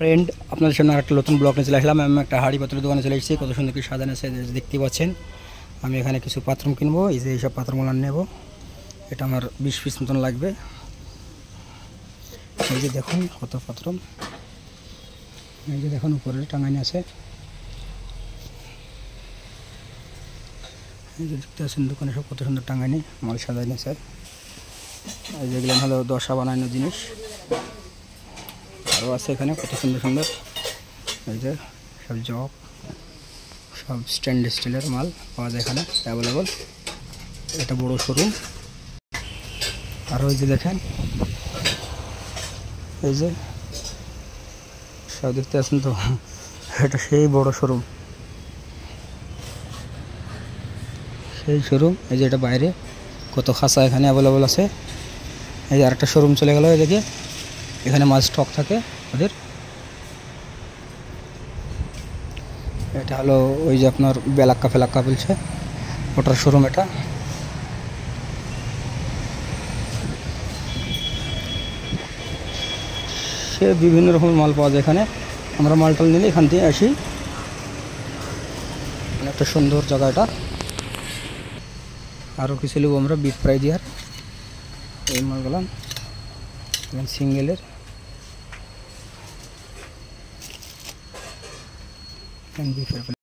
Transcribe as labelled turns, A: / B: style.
A: Friend, আপনাদের সামনে আরেকটা নতুন ব্লগ নিয়ে চলে আসলাম। আমি একটা হাঁড়ি পাত্রের দোকানে চলে এসেছি। কত সুন্দর কি সাজানো আছে দেখতে পাচ্ছেন। আমি এখানে কিছু পাত্র কিনবো। এই যে এইসব পাত্রগুলো নেব। এটা আমার 20 পিস মতন লাগবে। এই যে দেখুন কত পাত্র, এই যে দেখুন উপরে টাঙানো আছে। এই যে দেখতে পাচ্ছেন দোকানে সব কত সুন্দর টাঙানি মাল সাজানো আছে। এই যেগুলো হলো দশা বানানো জিনিস। আরও আছে এখানে কত সুন্দর সুন্দর। এই যে সব জগ, সব স্টেনলেস স্টিলের মাল পাওয়া যায় এখানে অ্যাভেলেবল। এটা বড় শোরুম। আর ওই যে দেখেন, এই যে সব দেখতে আছেন তো, এটা সেই বড় শোরুম, সেই শোরুম। এই যে এটা বাইরে কত খাঁচা এখানে অ্যাভেলেবল আছে। এই যে আরেকটা শোরুম চলে গেল এদিকে। এখানে মাল স্টক থাকে ওদের। এটা হলো ওই যে আপনার বেলাক্কা ফেলাক্কা বলছে, ওটার শোরুম এটা। সে বিভিন্ন রকমের মাল পাওয়া যায় এখানে। আমরা মালটাল নিলে এখান থেকে আসি। অনেকটা সুন্দর জায়গাটা। আরও কিছু নেব আমরা বিট ফ্রাই দিয়ার। এই মালগুলো সিঙ্গেলের বিফের